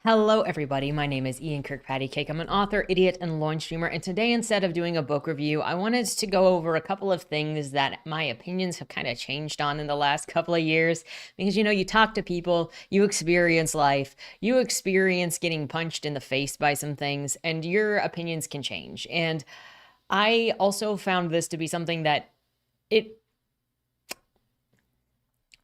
Hello everybody, my name is Ian Kirkpatrick Cake. I'm an author, idiot, and launch streamer, and today instead of doing a book review, I wanted to go over a couple of things that my opinions have kind of changed on in the last couple of years. Because you talk to people, you experience life, you experience getting punched in the face by some things, and your opinions can change. And I also found this to be something that it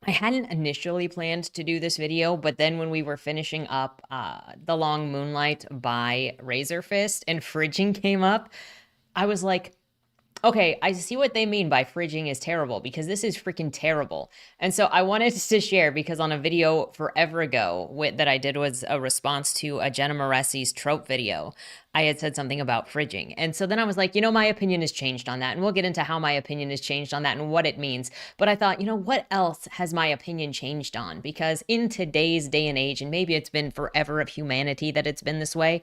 I hadn't initially planned to do this video, but then when we were finishing up The Long Moonlight by Razor Fist and fridging came up, I was like, okay, I see what they mean by fridging is terrible because this is freaking terrible. And so I wanted to share because on a video forever ago that I did was a response to a Jenna Moressi's trope video. I had said something about fridging. And so then I was like, my opinion has changed on that. And we'll get into how my opinion has changed on that and what it means. But I thought, what else has my opinion changed on? Because in today's day and age, and maybe it's been forever of humanity that it's been this way,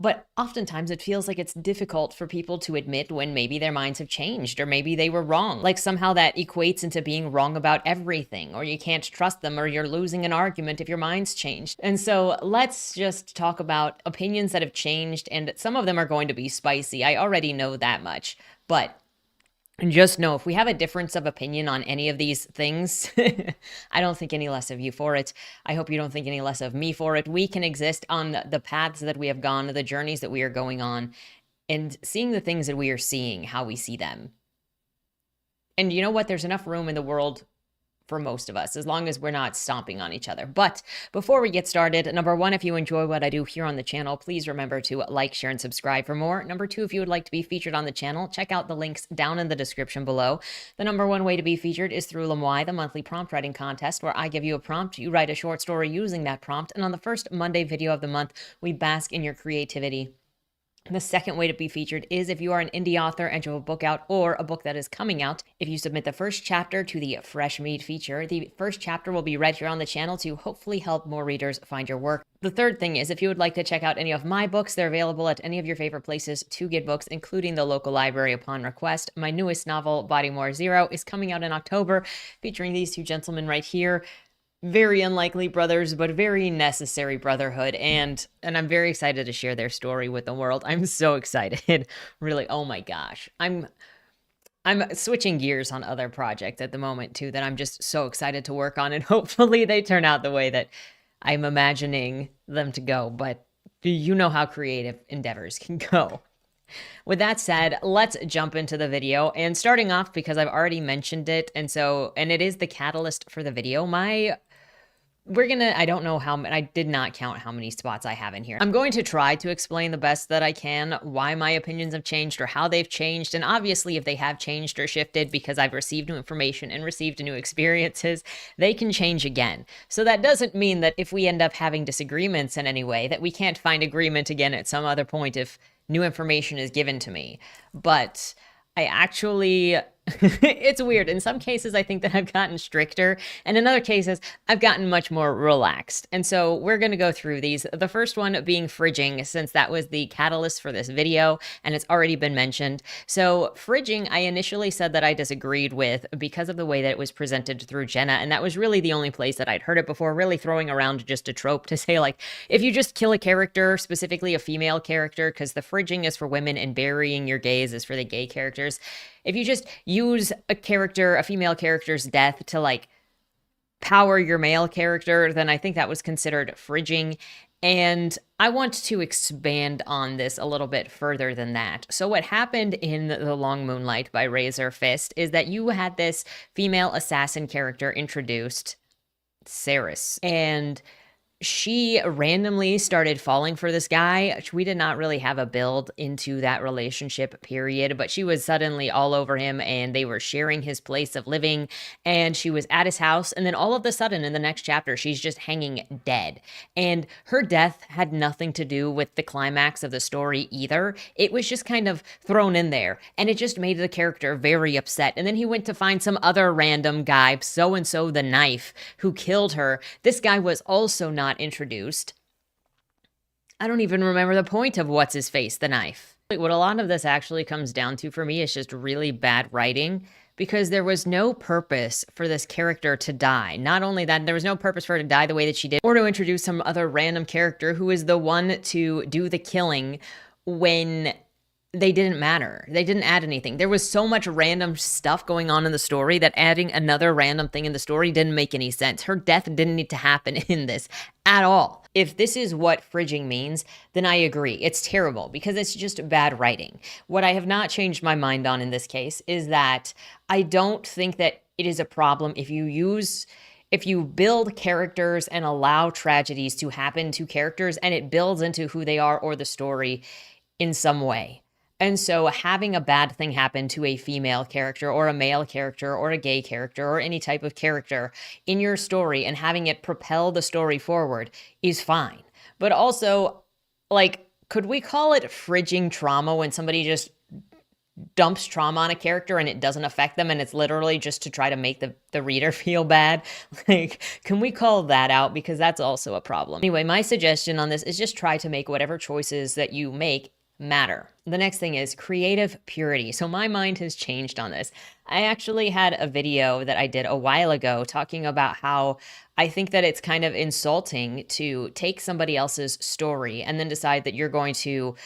but oftentimes it feels like it's difficult for people to admit when maybe their minds have changed or maybe they were wrong. Like somehow that equates into being wrong about everything, or you can't trust them, or you're losing an argument if your mind's changed. And so let's just talk about opinions that have changed, and some of them are going to be spicy. I already know that much, but just know if we have a difference of opinion on any of these things, I don't think any less of you for it. I hope you don't think any less of me for it. We can exist on the paths that we have gone, the journeys that we are going on, and seeing the things that we are seeing, how we see them. And you know what? There's enough room in the world for most of us, as long as we're not stomping on each other. But before we get started, number one, if you enjoy what I do here on the channel, please remember to like, share, and subscribe for more. Number two, if you would like to be featured on the channel, check out the links down in the description below. The number one way to be featured is through Lemoy, the monthly prompt writing contest, where I give you a prompt, you write a short story using that prompt, and on the first Monday video of the month, we bask in your creativity. The second way to be featured is if you are an indie author and you have a book out or a book that is coming out. If you submit the first chapter to the Fresh Meat feature, the first chapter will be read here on the channel to hopefully help more readers find your work. The third thing is if you would like to check out any of my books, they're available at any of your favorite places to get books, including the local library upon request. My newest novel, Bodymore Zero, is coming out in October, featuring these two gentlemen right here. Very unlikely brothers, but very necessary brotherhood, and I'm very excited to share their story with the world. I'm so excited. Really, oh my gosh. I'm switching gears on other projects at the moment too that I'm just so excited to work on, and hopefully they turn out the way that I'm imagining them to go, but you know how creative endeavors can go. With that said, let's jump into the video, and starting off, because I've already mentioned it, and it is the catalyst for the video, I don't know how, I did not count how many spots I have in here. I'm going to try to explain the best that I can why my opinions have changed or how they've changed. And obviously if they have changed or shifted because I've received new information and received new experiences, they can change again. So that doesn't mean that if we end up having disagreements in any way, that we can't find agreement again at some other point if new information is given to me. But I actually, it's weird. In some cases, I think that I've gotten stricter, and in other cases, I've gotten much more relaxed. And so we're going to go through these. The first one being fridging, since that was the catalyst for this video, and it's already been mentioned. So fridging, I initially said that I disagreed with because of the way that it was presented through Jenna, and that was really the only place that I'd heard it before, really throwing around just a trope to say, like, if you just kill a character, specifically a female character, because the fridging is for women and burying your gays is for the gay characters. If you just use a female character's death to like power your male character, then I think that was considered fridging. And I want to expand on this a little bit further than that. So what happened in The Long Moonlight by Razor Fist is that you had this female assassin character introduced, Ceres, and she randomly started falling for this guy. We did not really have a build into that relationship period, but she was suddenly all over him and they were sharing his place of living, and she was at his house, and then all of a sudden in the next chapter she's just hanging dead. And her death had nothing to do with the climax of the story either. It was just kind of thrown in there, and it just made the character very upset. And then he went to find some other random guy, so-and-so the knife, who killed her. This guy was also not introduced. I don't even remember the point of what's his face, the knife. What a lot of this actually comes down to for me is just really bad writing, because there was no purpose for this character to die. Not only that, there was no purpose for her to die the way that she did, or to introduce some other random character who is the one to do the killing when they didn't matter. They didn't add anything. There was so much random stuff going on in the story that adding another random thing in the story didn't make any sense. Her death didn't need to happen in this at all. If this is what fridging means, then I agree. It's terrible because it's just bad writing. What I have not changed my mind on in this case is that I don't think that it is a problem if you build characters and allow tragedies to happen to characters and it builds into who they are or the story in some way. And so having a bad thing happen to a female character or a male character or a gay character or any type of character in your story and having it propel the story forward is fine. But also, like, could we call it fridging trauma when somebody just dumps trauma on a character and it doesn't affect them and it's literally just to try to make the reader feel bad? Like, can we call that out? Because that's also a problem. Anyway, my suggestion on this is just try to make whatever choices that you make matter. The next thing is creative purity. So my mind has changed on this. I actually had a video that I did a while ago talking about how I think that it's kind of insulting to take somebody else's story and then decide that you're going to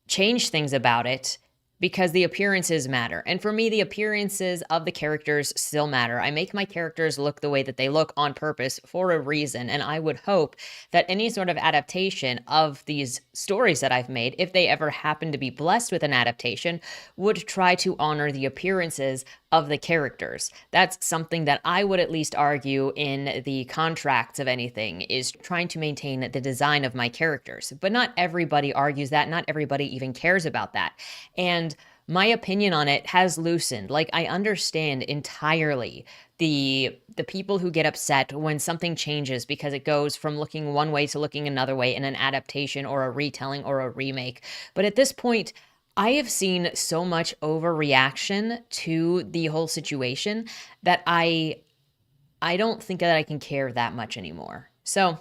change things about it because the appearances matter. And for me, the appearances of the characters still matter. I make my characters look the way that they look on purpose for a reason. And I would hope that any sort of adaptation of these stories that I've made, if they ever happen to be blessed with an adaptation, would try to honor the appearances of the characters. That's something that I would at least argue in the contracts of anything, is trying to maintain the design of my characters. But not everybody argues that. Not everybody even cares about that. And my opinion on it has loosened. Like, I understand entirely the people who get upset when something changes because it goes from looking one way to looking another way in an adaptation or a retelling or a remake. But at this point, I have seen so much overreaction to the whole situation that I don't think that I can care that much anymore. So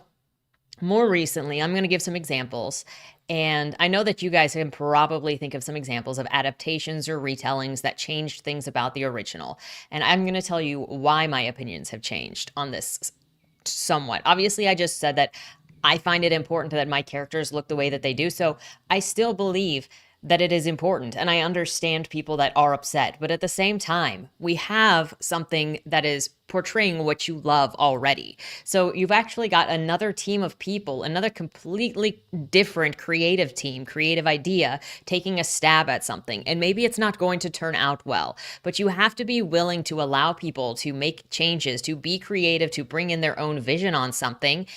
more recently, I'm going to give some examples. And I know that you guys can probably think of some examples of adaptations or retellings that changed things about the original. And I'm going to tell you why my opinions have changed on this somewhat. Obviously, I just said that I find it important that my characters look the way that they do. So I still believe that it is important, and I understand people that are upset. But at the same time, we have something that is portraying what you love already. So you've actually got another team of people, another completely different creative team, creative idea, taking a stab at something. And maybe it's not going to turn out well, but you have to be willing to allow people to make changes, to be creative, to bring in their own vision on something,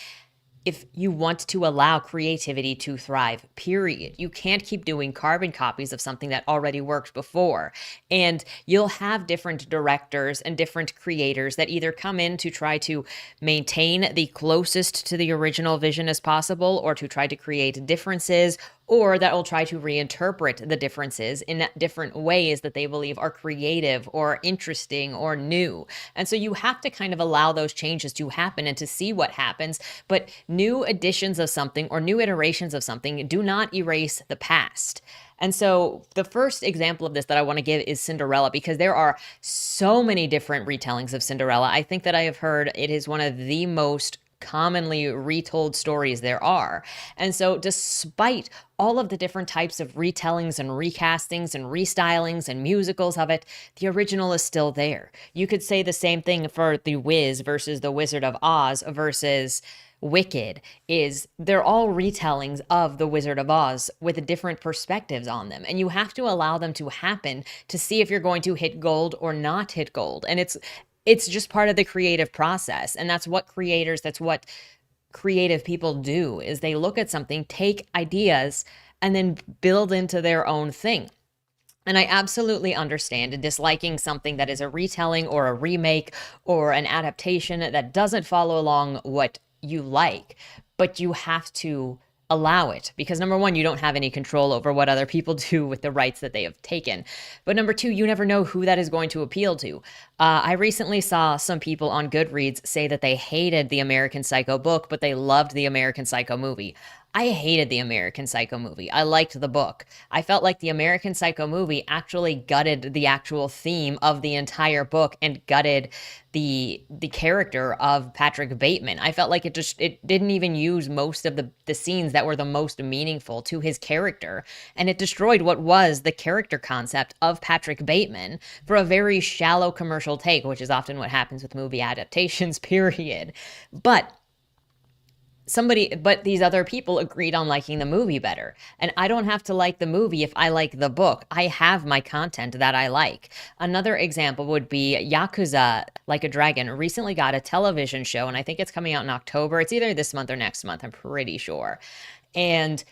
if you want to allow creativity to thrive, period. You can't keep doing carbon copies of something that already worked before. And you'll have different directors and different creators that either come in to try to maintain the closest to the original vision as possible, or to try to create differences, or that will try to reinterpret the differences in different ways that they believe are creative or interesting or new. And so you have to kind of allow those changes to happen and to see what happens. But new editions of something or new iterations of something do not erase the past. And so the first example of this that I want to give is Cinderella, because there are so many different retellings of Cinderella. I think that I have heard it is one of the most commonly retold stories there are. And so despite all of the different types of retellings and recastings and restylings and musicals of it, the original is still there. You could say the same thing for The Wiz versus The Wizard of Oz versus Wicked. Is they're all retellings of The Wizard of Oz with different perspectives on them. And you have to allow them to happen to see if you're going to hit gold or not hit gold. And it's just part of the creative process. And that's what creative people do, is they look at something, take ideas, and then build into their own thing. And I absolutely understand disliking something that is a retelling or a remake or an adaptation that doesn't follow along what you like, but you have to allow it, because number one, you don't have any control over what other people do with the rights that they have taken. But number two, you never know who that is going to appeal to. I recently saw some people on Goodreads say that they hated the American Psycho book, but they loved the American Psycho movie. I hated the American Psycho movie. I liked the book. I felt like the American Psycho movie actually gutted the actual theme of the entire book and gutted the character of Patrick Bateman. I felt like it didn't even use most of the scenes that were the most meaningful to his character, and it destroyed what was the character concept of Patrick Bateman for a very shallow commercial take, which is often what happens with movie adaptations, period. But these other people agreed on liking the movie better. And I don't have to like the movie if I like the book. I have my content that I like. Another example would be Yakuza Like a Dragon recently got a television show, and I think it's coming out in October. It's either this month or next month, I'm pretty sure. And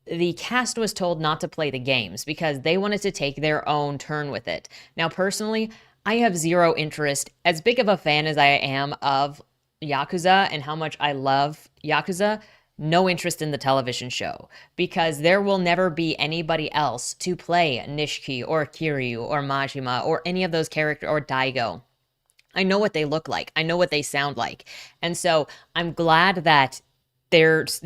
the cast was told not to play the games because they wanted to take their own turn with it. Now, personally, I have zero interest, as big of a fan as I am of Yakuza and how much I love Yakuza, no interest in the television show, because there will never be anybody else to play Nishiki or Kiryu or Majima or any of those characters, or Daigo. I know what they look like. I know what they sound like. And so I'm glad that there's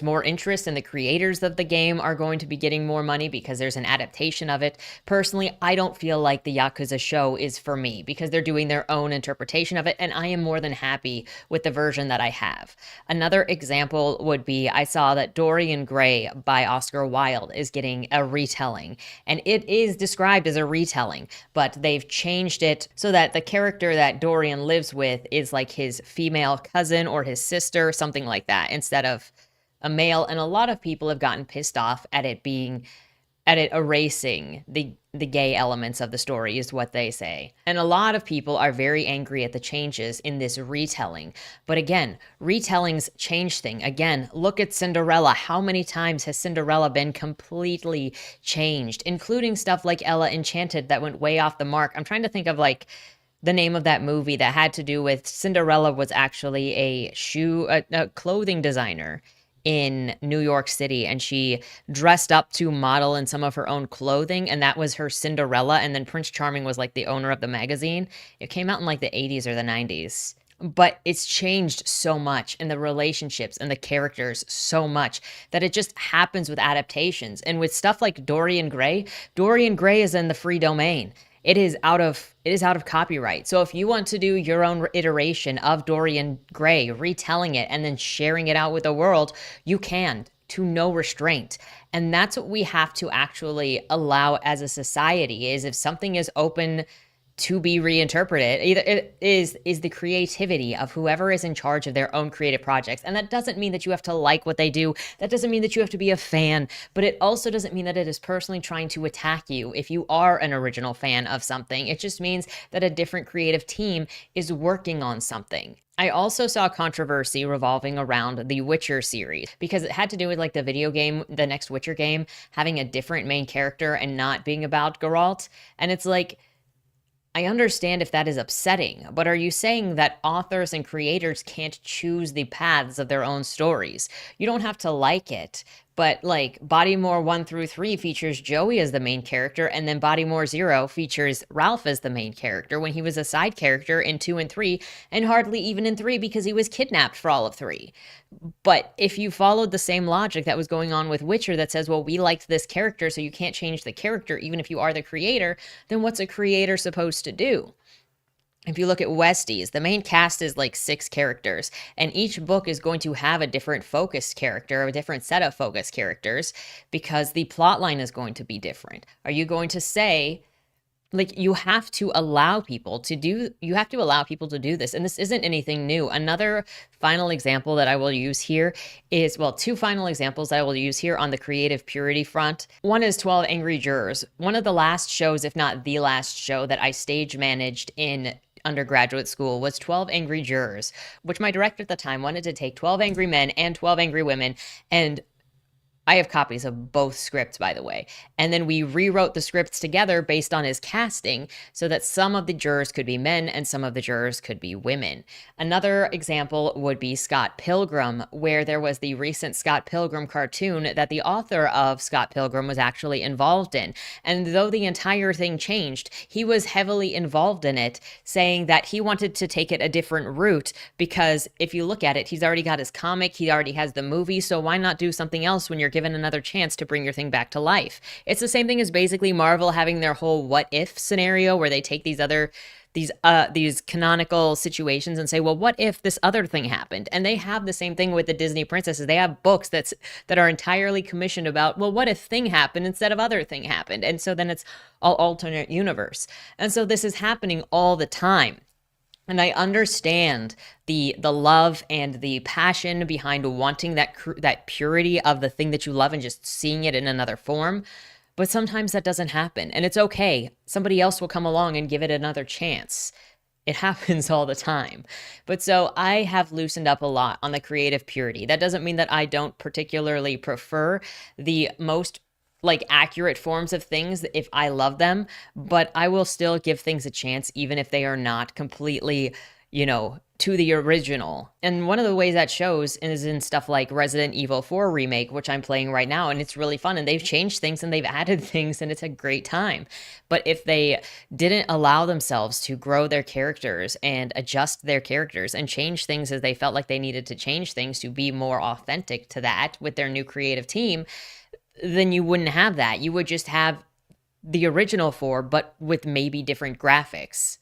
more interest, and the creators of the game are going to be getting more money because there's an adaptation of it. Personally, I don't feel like the Yakuza show is for me because they're doing their own interpretation of it, and I am more than happy with the version that I have. Another example would be, I saw that Dorian Gray by Oscar Wilde is getting a retelling, and it is described as a retelling, but they've changed it so that the character that Dorian lives with is like his female cousin or his sister, something like that, instead of a male. And a lot of people have gotten pissed off at it erasing the gay elements of the story, is what they say. And a lot of people are very angry at the changes in this retelling. But again, retellings change things. Again, look at Cinderella. How many times has Cinderella been completely changed, including stuff like Ella Enchanted that went way off the mark? I'm trying to think of like the name of that movie that had to do with Cinderella was actually a clothing designer in New York City, and she dressed up to model in some of her own clothing, and that was her Cinderella. And then Prince Charming was like the owner of the magazine. It came out in like the 80s or the 90s. But it's changed so much, and the relationships and the characters so much, that it just happens with adaptations. And with stuff like Dorian Gray is in the free domain. It is out of copyright. So if you want to do your own iteration of Dorian Gray, retelling it and then sharing it out with the world, you can, to no restraint. And that's what we have to actually allow as a society, is if something is open to be reinterpreted, either it is the creativity of whoever is in charge of their own creative projects. And that doesn't mean that you have to like what they do. That doesn't mean that you have to be a fan, but it also doesn't mean that it is personally trying to attack you if you are an original fan of something. It just means that a different creative team is working on something. I also saw controversy revolving around the Witcher series because it had to do with like the video game, the next Witcher game, having a different main character and not being about Geralt. And it's like, I understand if that is upsetting, but are you saying that authors and creators can't choose the paths of their own stories? You don't have to like it, but like Bodymore 1 through 3 features Joey as the main character, and then Bodymore 0 features Ralph as the main character when he was a side character in 2 and 3, and hardly even in 3 because he was kidnapped for all of 3. But if you followed the same logic that was going on with Witcher that says, well, we liked this character, so you can't change the character even if you are the creator, then what's a creator supposed to do? If you look at Westies, the main cast is like 6 characters, and each book is going to have a different focus character, a different set of focus characters, because the plot line is going to be different. Are you going to say, like, you have to allow people to do this, and this isn't anything new. Another final example that I will use here is, well, 2 final examples that I will use here on the creative purity front. One is 12 Angry Jurors, one of the last shows, if not the last show, that I stage managed in undergraduate school was 12 Angry Jurors, which my director at the time wanted to take 12 angry men and 12 angry women and I have copies of both scripts, by the way. And then we rewrote the scripts together based on his casting so that some of the jurors could be men and some of the jurors could be women. Another example would be Scott Pilgrim, where there was the recent Scott Pilgrim cartoon that the author of Scott Pilgrim was actually involved in. And though the entire thing changed, he was heavily involved in it, saying that he wanted to take it a different route because if you look at it, he's already got his comic, he already has the movie, so why not do something else when you're given another chance to bring your thing back to life? It's the same thing as basically Marvel having their whole what if scenario where they take these canonical situations and say, well, what if this other thing happened? And they have the same thing with the Disney princesses. They have books that are entirely commissioned about, well, what if thing happened instead of other thing happened? And so then it's all alternate universe. And so this is happening all the time. And I understand the love and the passion behind wanting that purity of the thing that you love and just seeing it in another form. But sometimes that doesn't happen, and it's okay. Somebody else will come along and give it another chance. It happens all the time. But so I have loosened up a lot on the creative purity. That doesn't mean that I don't particularly prefer the most accurate forms of things if I love them, but I will still give things a chance even if they are not completely, to the original. And one of the ways that shows is in stuff like Resident Evil 4 remake, which I'm playing right now, and it's really fun, and they've changed things and they've added things, and it's a great time. But if they didn't allow themselves to grow their characters and adjust their characters and change things as they felt like they needed to change things to be more authentic to that with their new creative team, then you wouldn't have that. You would just have the original 4, but with maybe different graphics.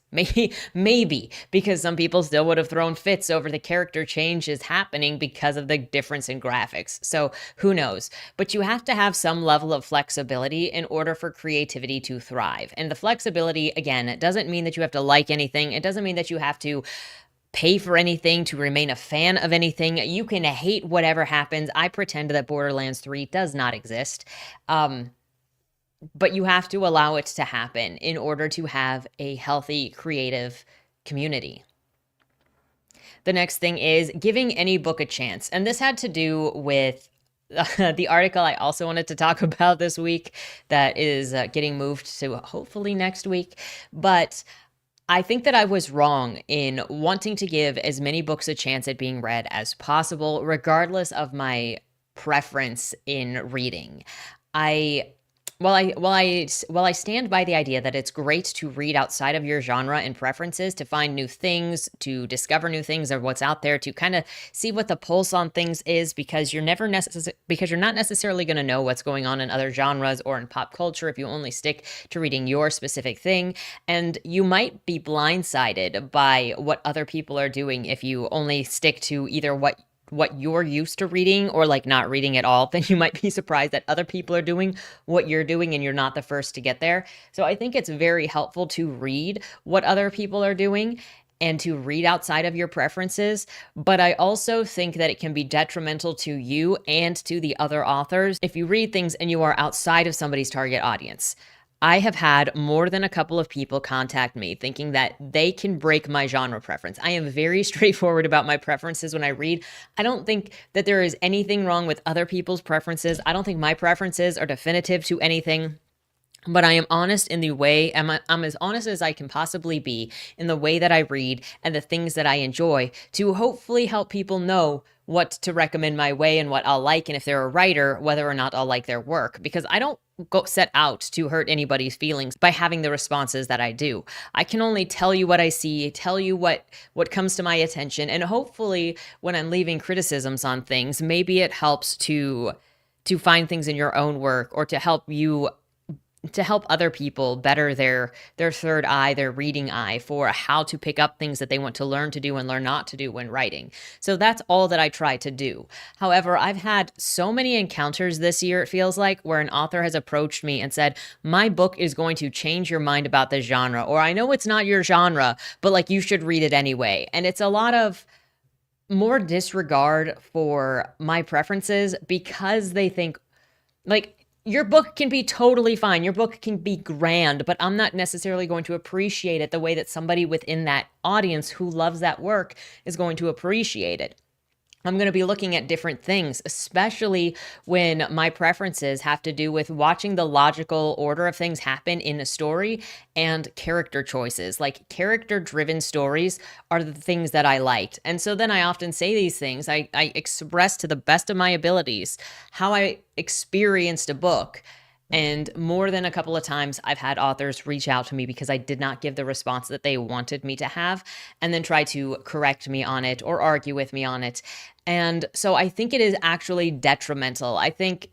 Maybe, because some people still would have thrown fits over the character changes happening because of the difference in graphics. So who knows? But you have to have some level of flexibility in order for creativity to thrive. And the flexibility, again, it doesn't mean that you have to like anything. It doesn't mean that you have to pay for anything to remain a fan of anything. You can hate whatever happens. I pretend that Borderlands 3 does not exist. But you have to allow it to happen in order to have a healthy creative community. The next thing is giving any book a chance. And this had to do with the article I also wanted to talk about this week that is getting moved to hopefully next week. But I think that I was wrong in wanting to give as many books a chance at being read as possible, regardless of my preference in reading. While I stand by the idea that it's great to read outside of your genre and preferences to find new things, to discover new things or what's out there, to kind of see what the pulse on things is, because you're not necessarily going to know what's going on in other genres or in pop culture if you only stick to reading your specific thing, and you might be blindsided by what other people are doing if you only stick to either what you're used to reading or not reading at all. Then you might be surprised that other people are doing what you're doing and you're not the first to get there. So I think it's very helpful to read what other people are doing and to read outside of your preferences. But I also think that it can be detrimental to you and to the other authors if you read things and you are outside of somebody's target audience. I have had more than a couple of people contact me thinking that they can break my genre preference. I am very straightforward about my preferences when I read. I don't think that there is anything wrong with other people's preferences. I don't think my preferences are definitive to anything. But I am honest in the way, I'm as honest as I can possibly be in the way that I read and the things that I enjoy to hopefully help people know what to recommend my way and what I'll like, and if they're a writer, whether or not I'll like their work. Because I don't go set out to hurt anybody's feelings by having the responses that I do. I can only tell you what I see, tell you what comes to my attention, and hopefully when I'm leaving criticisms on things, maybe it helps to find things in your own work or to help other people better their third eye, their reading eye for how to pick up things that they want to learn to do and learn not to do when writing. So that's all that I try to do. However, I've had so many encounters this year, it feels like, where an author has approached me and said, my book is going to change your mind about this genre, or I know it's not your genre, but you should read it anyway. And it's a lot of more disregard for my preferences because they think your book can be totally fine. Your book can be grand, but I'm not necessarily going to appreciate it the way that somebody within that audience who loves that work is going to appreciate it. I'm going to be looking at different things, especially when my preferences have to do with watching the logical order of things happen in a story and character choices. Like character driven stories are the things that I liked. And so then I often say these things. I express to the best of my abilities how I experienced a book. And more than a couple of times, I've had authors reach out to me because I did not give the response that they wanted me to have, and then try to correct me on it or argue with me on it. And so I think it is actually detrimental. I think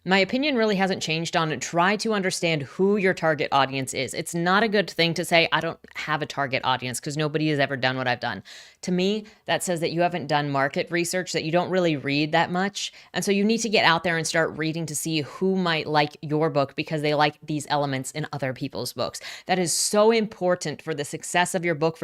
my opinion really hasn't changed on try to understand who your target audience is. It's not a good thing to say, I don't have a target audience, because nobody has ever done what I've done. To me, that says that you haven't done market research, that you don't really read that much. And so you need to get out there and start reading to see who might like your book because they like these elements in other people's books. That is so important for the success of your book,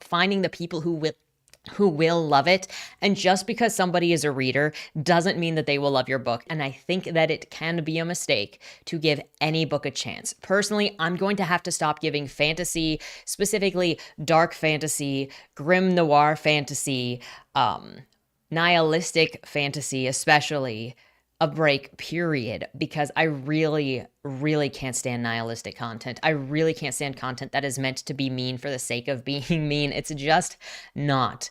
finding the people who will love it. And just because somebody is a reader doesn't mean that they will love your book. And I think that it can be a mistake to give any book a chance. Personally, I'm going to have to stop giving fantasy, specifically dark fantasy, grim noir fantasy, nihilistic fantasy, especially, a break, period, because I really, really can't stand nihilistic content. I really can't stand content that is meant to be mean for the sake of being mean. It's just not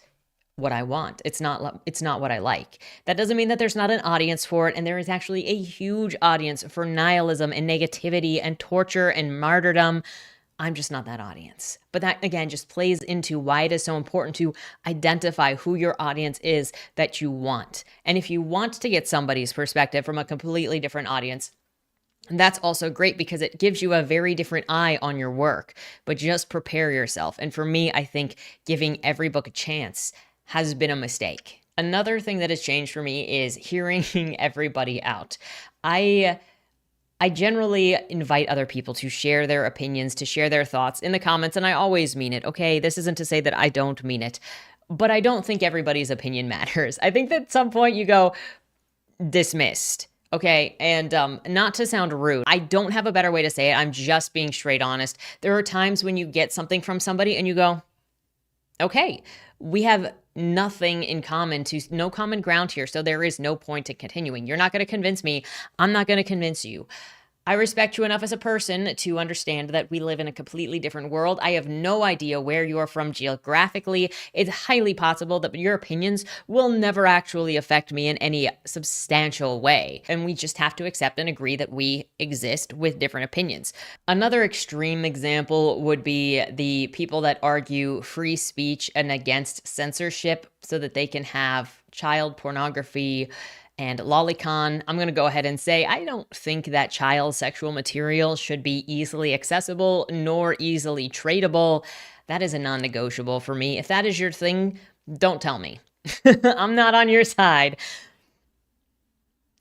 what I want. It's not what I like. That doesn't mean that there's not an audience for it, and there is actually a huge audience for nihilism and negativity and torture and martyrdom. I'm just not that audience. But that, again, just plays into why it is so important to identify who your audience is that you want. And if you want to get somebody's perspective from a completely different audience, that's also great because it gives you a very different eye on your work. But just prepare yourself. And for me, I think giving every book a chance has been a mistake. Another thing that has changed for me is hearing everybody out. I generally invite other people to share their opinions, to share their thoughts in the comments, and I always mean it. Okay, this isn't to say that I don't mean it, but I don't think everybody's opinion matters. I think that at some point you go, dismissed. Okay, and not to sound rude, I don't have a better way to say it. I'm just being straight honest. There are times when you get something from somebody and you go, okay, we have nothing in common, no common ground here, so there is no point in continuing. You're not going to convince me. I'm not going to convince you. I respect you enough as a person to understand that we live in a completely different world. I have no idea where you're from geographically. It's highly possible that your opinions will never actually affect me in any substantial way. And we just have to accept and agree that we exist with different opinions. Another extreme example would be the people that argue free speech and against censorship so that they can have child pornography and lolicon. I'm going to go ahead and say I don't think that child sexual material should be easily accessible nor easily tradable. That is a non-negotiable for me. If that is your thing, don't tell me. I'm not on your side.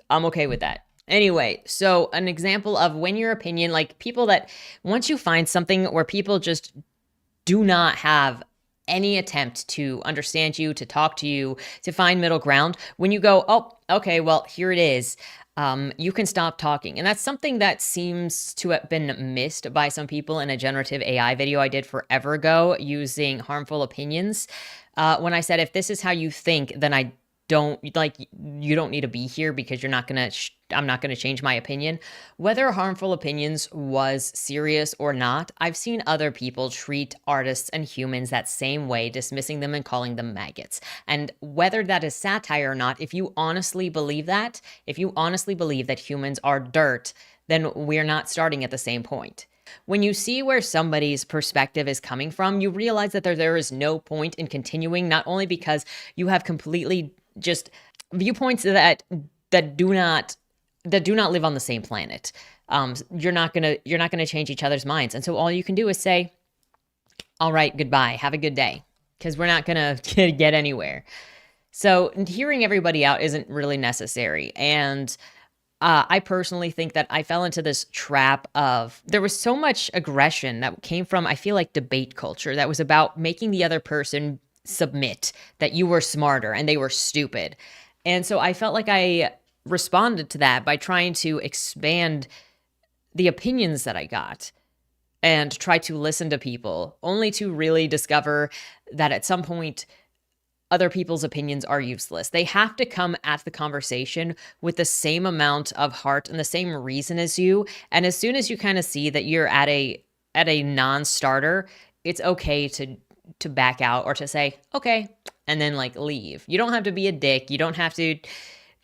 I'm okay with that. Anyway, so an example of when your opinion, like people that once you find something where people just do not have any attempt to understand you, to talk to you, to find middle ground, when you go, oh, okay, well, here it is, you can stop talking. And that's something that seems to have been missed by some people in a generative AI video I did forever ago using harmful opinions. When I said, if this is how you think, then you don't need to be here because I'm not going to change my opinion. Whether harmful opinions was serious or not, I've seen other people treat artists and humans that same way, dismissing them and calling them maggots. And whether that is satire or not, if you honestly believe that humans are dirt, then we're not starting at the same point. When you see where somebody's perspective is coming from, you realize that there is no point in continuing, not only because you have completely just viewpoints that do not live on the same planet. You're not gonna change each other's minds, and so all you can do is say, "All right, goodbye, have a good day," because we're not gonna get anywhere. So hearing everybody out isn't really necessary, and I personally think that I fell into this trap of there was so much aggression that came from, I feel like, debate culture that was about making the other person submit that you were smarter and they were stupid. And so I felt like I responded to that by trying to expand the opinions that I got and try to listen to people, only to really discover that at some point other people's opinions are useless. They have to come at the conversation with the same amount of heart and the same reason as you. And as soon as you kind of see that you're at a non-starter, it's okay to back out or to say, okay, and then like leave. You don't have to be a dick. You don't have to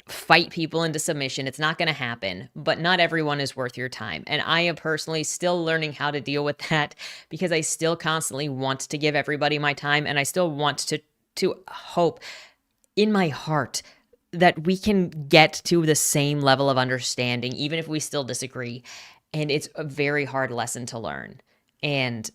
fight people into submission. It's not going to happen, but not everyone is worth your time. And I am personally still learning how to deal with that because I still constantly want to give everybody my time, and I still want to hope in my heart that we can get to the same level of understanding, even if we still disagree. And it's a very hard lesson to learn. And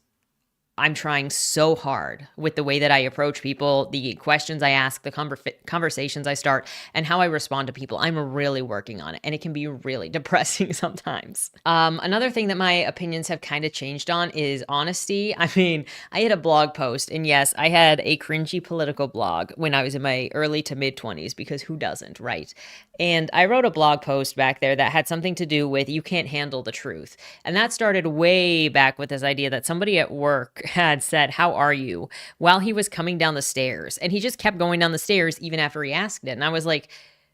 I'm trying so hard with the way that I approach people, the questions I ask, the conversations I start, and how I respond to people. I'm really working on it, and it can be really depressing sometimes. Another thing that my opinions have kind of changed on is honesty. I mean, I had a blog post, and yes, I had a cringy political blog when I was in my early to mid 20s, because who doesn't, right? And I wrote a blog post back there that had something to do with you can't handle the truth. And that started way back with this idea that somebody at work had said, "How are you?" while he was coming down the stairs. And he just kept going down the stairs even after he asked it. And I was like,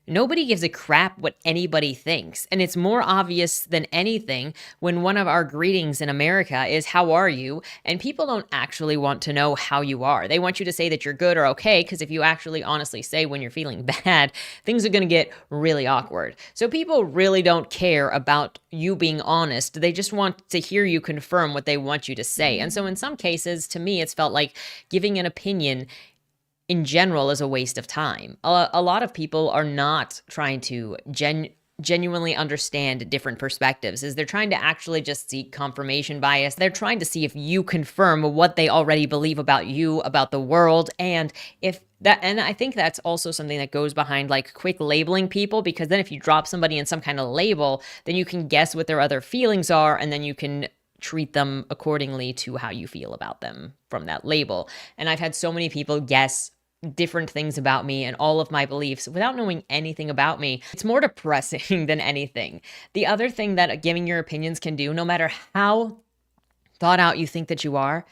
nobody gives a crap what anybody thinks. And it's more obvious than anything when one of our greetings in America is, "How are you?" And people don't actually want to know how you are. They want you to say that you're good or okay, because if you actually honestly say when you're feeling bad, things are going to get really awkward. So people really don't care about you being honest. They just want to hear you confirm what they want you to say. And so in some cases, to me, it's felt like giving an opinion in general is a waste of time. A lot of people are not trying to genuinely understand different perspectives, is they're trying to actually just seek confirmation bias. They're trying to see if you confirm what they already believe about you, about the world, and I think that's also something that goes behind like quick labeling people, because then if you drop somebody in some kind of label, then you can guess what their other feelings are, and then you can treat them accordingly to how you feel about them from that label. And I've had so many people guess different things about me and all of my beliefs without knowing anything about me. It's more depressing than anything. The other thing that giving your opinions can do, no matter how thought out you think that you are,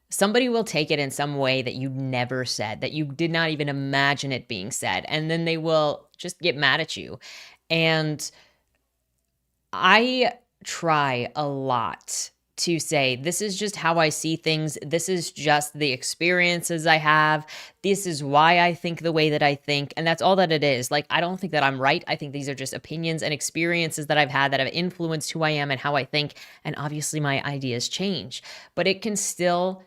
somebody will take it in some way that you never said, that you did not even imagine it being said, and then they will just get mad at you. And I try a lot to say, this is just how I see things. This is just the experiences I have. This is why I think the way that I think. And that's all that it is. Like, I don't think that I'm right. I think these are just opinions and experiences that I've had that have influenced who I am and how I think. And obviously my ideas change, but it can still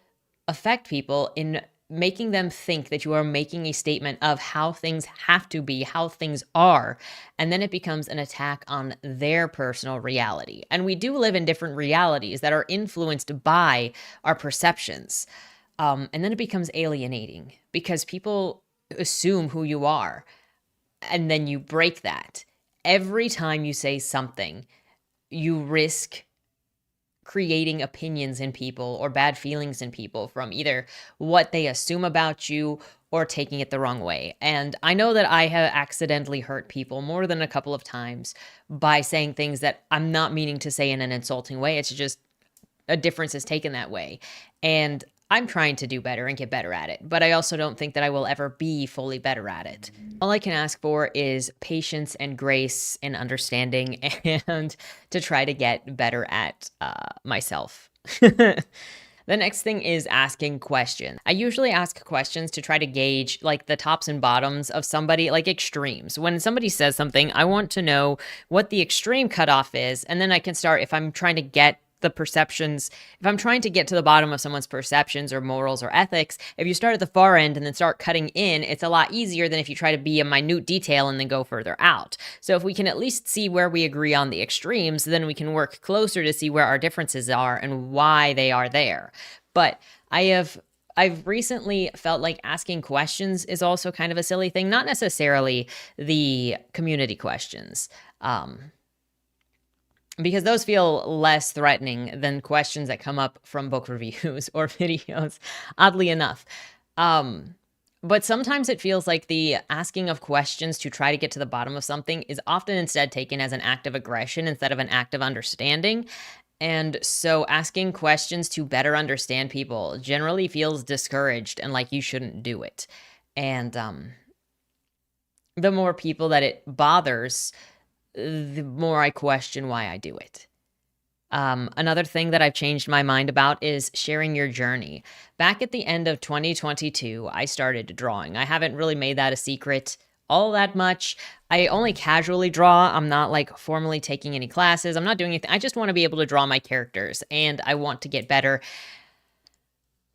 affect people in making them think that you are making a statement of how things have to be, how things are, and then it becomes an attack on their personal reality. And we do live in different realities that are influenced by our perceptions. And then it becomes alienating because people assume who you are, and then you break that. Every time you say something, you risk creating opinions in people or bad feelings in people from either what they assume about you or taking it the wrong way. And I know that I have accidentally hurt people more than a couple of times by saying things that I'm not meaning to say in an insulting way. It's just a difference is taken that way. And I'm trying to do better and get better at it, but I also don't think that I will ever be fully better at it. All I can ask for is patience and grace and understanding, and to try to get better at myself. The next thing is asking questions. I usually ask questions to try to gauge like the tops and bottoms of somebody, like extremes. When somebody says something, I want to know what the extreme cutoff is, and then I can start, if I'm trying to get the perceptions, if I'm trying to get to the bottom of someone's perceptions or morals or ethics, if you start at the far end and then start cutting in, it's a lot easier than if you try to be a minute detail and then go further out. So if we can at least see where we agree on the extremes, then we can work closer to see where our differences are and why they are there. But I've recently felt like asking questions is also kind of a silly thing, not necessarily the community questions. Because those feel less threatening than questions that come up from book reviews or videos, oddly enough. But sometimes it feels like the asking of questions to try to get to the bottom of something is often instead taken as an act of aggression instead of an act of understanding. And so asking questions to better understand people generally feels discouraged and like you shouldn't do it. And the more people that it bothers, the more I question why I do it. Another thing that I've changed my mind about is sharing your journey. Back at the end of 2022, I started drawing. I haven't really made that a secret all that much. I only casually draw. I'm not like formally taking any classes. I'm not doing anything. I just want to be able to draw my characters, and I want to get better.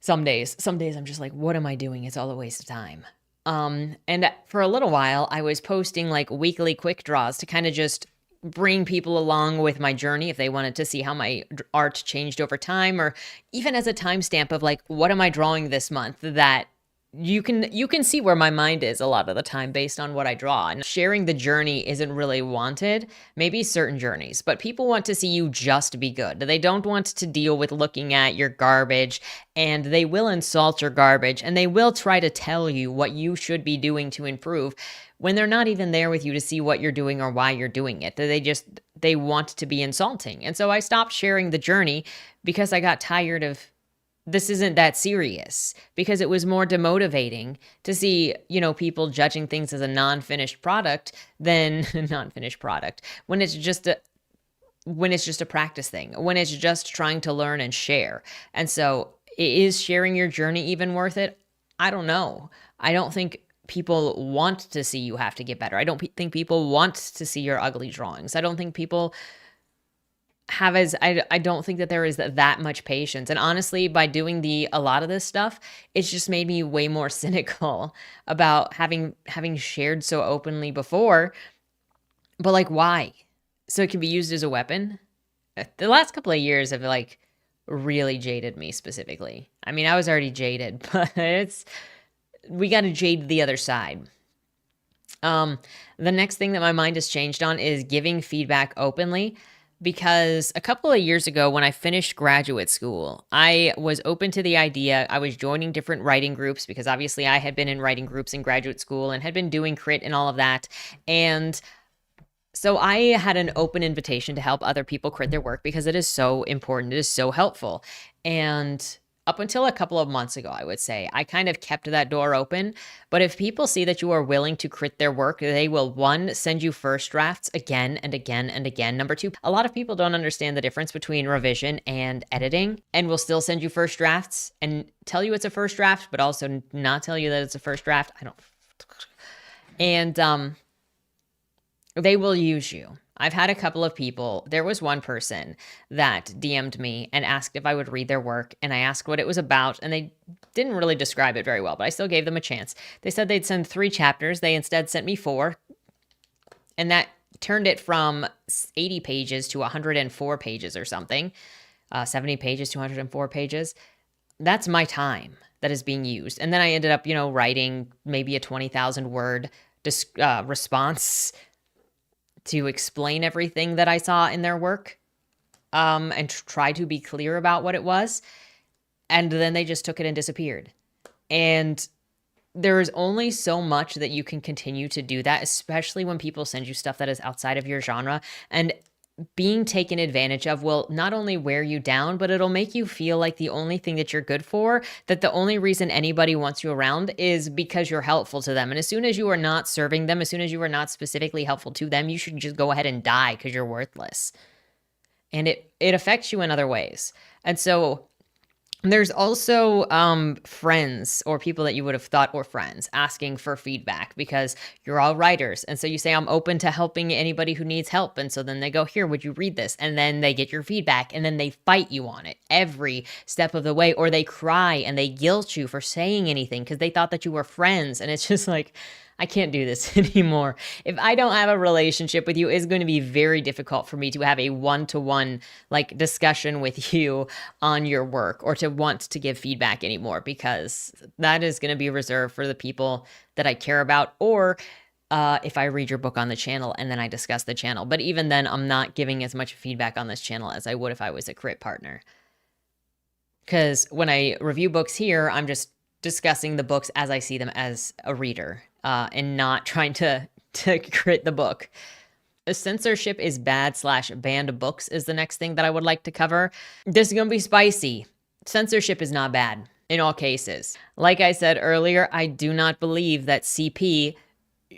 Some days I'm just like, what am I doing? It's all a waste of time. And for a little while, I was posting like weekly quick draws to kind of just bring people along with my journey if they wanted to see how my art changed over time, or even as a timestamp of like, what am I drawing this month, that you can see where my mind is a lot of the time based on what I draw. And sharing the journey isn't really wanted, maybe certain journeys, but people want to see you just be good. They don't want to deal with looking at your garbage, and they will insult your garbage, and they will try to tell you what you should be doing to improve when they're not even there with you to see what you're doing or why you're doing it. They want to be insulting. And so I stopped sharing the journey because I got tired of, this isn't that serious, because it was more demotivating to see, people judging things as a non-finished product than non-finished product, when it's just a practice thing, when it's just trying to learn and share. And so, is sharing your journey even worth it? I don't know. I don't think people want to see you have to get better. I don't think people want to see your ugly drawings. I don't think people I don't think that there is that much patience. And honestly, by doing a lot of this stuff, it's just made me way more cynical about having shared so openly before. But like, why? So it can be used as a weapon? The last couple of years have like really jaded me specifically. I mean, I was already jaded, but we got to jade the other side. The next thing that my mind has changed on is giving feedback openly. Because a couple of years ago, when I finished graduate school, I was open to the idea. I was joining different writing groups because obviously I had been in writing groups in graduate school and had been doing crit and all of that. And so I had an open invitation to help other people crit their work because it is so important. It is so helpful. And up until a couple of months ago, I would say, I kind of kept that door open. But if people see that you are willing to crit their work, they will, one, send you first drafts again and again and again. Number two, a lot of people don't understand the difference between revision and editing, and will still send you first drafts and tell you it's a first draft, but also not tell you that it's a first draft. And they will use you. I've had a couple of people. There was one person that DM'd me and asked if I would read their work, and I asked what it was about, and they didn't really describe it very well, but I still gave them a chance. They said they'd send 3 chapters. They instead sent me 4, and that turned it from 80 pages to 104 pages or something, 70 pages to 104 pages. That's my time that is being used. And then I ended up, writing maybe a 20,000 word response to explain everything that I saw in their work, and try to be clear about what it was. And then they just took it and disappeared. And there is only so much that you can continue to do that, especially when people send you stuff that is outside of your genre. And being taken advantage of will not only wear you down, but it'll make you feel like the only thing that you're good for, that the only reason anybody wants you around is because you're helpful to them. And as soon as you are not serving them, as soon as you are not specifically helpful to them, you should just go ahead and die because you're worthless. And it affects you in other ways. And so there's also friends or people that you would have thought were friends asking for feedback because you're all writers. And so you say, I'm open to helping anybody who needs help. And so then they go, here, would you read this? And then they get your feedback, and then they fight you on it every step of the way, or they cry and they guilt you for saying anything because they thought that you were friends. And it's just like, I can't do this anymore. If I don't have a relationship with you, it's going to be very difficult for me to have a one-to-one like discussion with you on your work, or to want to give feedback anymore, because that is going to be reserved for the people that I care about, or if I read your book on the channel and then I discuss the channel. But even then, I'm not giving as much feedback on this channel as I would if I was a crit partner. Because when I review books here, I'm just discussing the books as I see them as a reader, and not trying to crit the book. Censorship is bad/banned books is the next thing that I would like to cover. This is going to be spicy. Censorship is not bad. in all cases. Like I said earlier, I do not believe that CP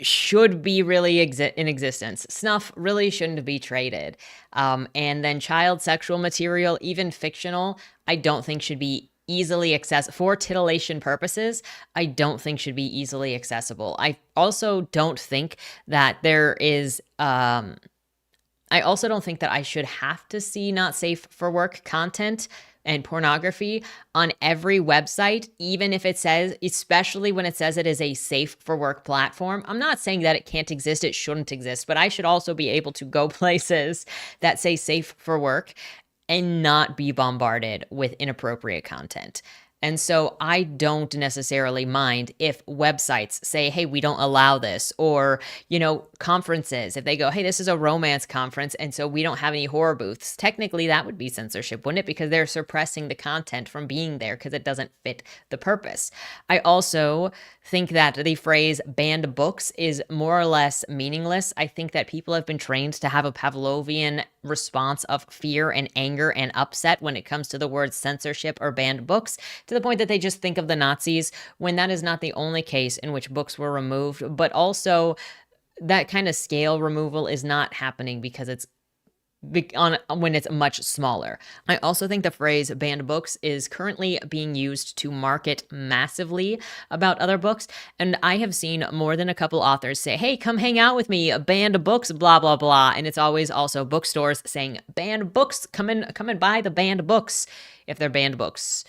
should be really in existence. Snuff really shouldn't be traded. And then child sexual material, even fictional, I don't think should be easily accessible for titillation purposes. I don't think should be easily accessible. I also don't think that there is I also don't think that I should have to see not safe for work content and pornography on every website, even if it says, especially when it says it is a safe for work platform. I'm not saying that it can't exist, it shouldn't exist, but I should also be able to go places that say safe for work and not be bombarded with inappropriate content. And so I don't necessarily mind if websites say, hey, we don't allow this, or, conferences, if they go, hey, this is a romance conference, and so we don't have any horror booths. Technically, that would be censorship, wouldn't it? Because they're suppressing the content from being there because it doesn't fit the purpose. I also think that the phrase banned books is more or less meaningless. I think that people have been trained to have a Pavlovian response of fear and anger and upset when it comes to the word censorship or banned books, to the point that they just think of the Nazis, when that is not the only case in which books were removed, but also that kind of scale removal is not happening because it's when it's much smaller. I also think the phrase banned books is currently being used to market massively about other books. And I have seen more than a couple authors say, hey, come hang out with me, banned books, blah, blah, blah. And it's always also bookstores saying banned books, come and buy the banned books. If they're banned books,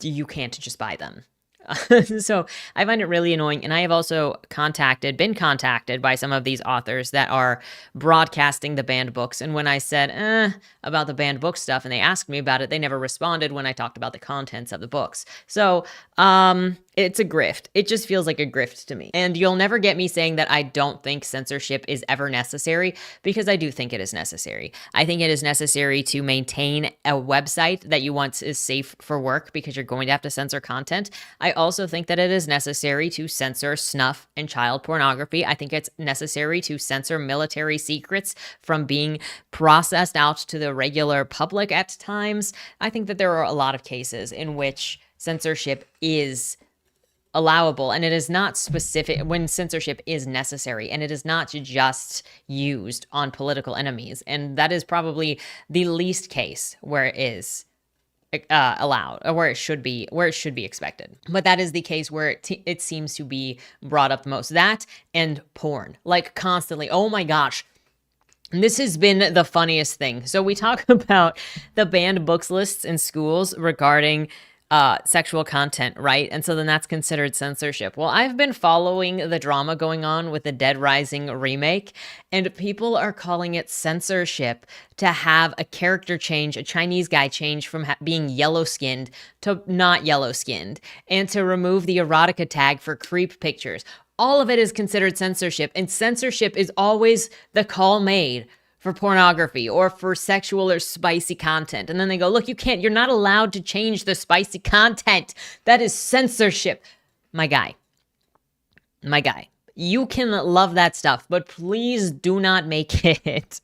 you can't just buy them. So I find it really annoying. And I have also been contacted by some of these authors that are broadcasting the banned books. And when I said about the banned book stuff and they asked me about it, they never responded when I talked about the contents of the books. So it's a grift. It just feels like a grift to me. And you'll never get me saying that I don't think censorship is ever necessary, because I do think it is necessary. I think it is necessary to maintain a website that you want is safe for work, because you're going to have to censor content. I also think that it is necessary to censor snuff and child pornography. I think it's necessary to censor military secrets from being processed out to the regular public at times. I think that there are a lot of cases in which censorship is allowable, and it is not specific when censorship is necessary, and it is not just used on political enemies. And that is probably the least case where it is allowed, or where it should be expected. But that is the case where it seems to be brought up the most. That and porn, like constantly. Oh my gosh. This has been the funniest thing. So we talk about the banned books lists in schools regarding sexual content, right? And so then that's considered censorship. Well, I've been following the drama going on with the Dead Rising remake, and people are calling it censorship to have a character change, a Chinese guy change from being yellow-skinned to not yellow-skinned, and to remove the erotica tag for creep pictures. All of it is considered censorship, and censorship is always the call made for pornography or for sexual or spicy content. And then they go, look, you're not allowed to change the spicy content. That is censorship. My guy, you can love that stuff, but please do not make it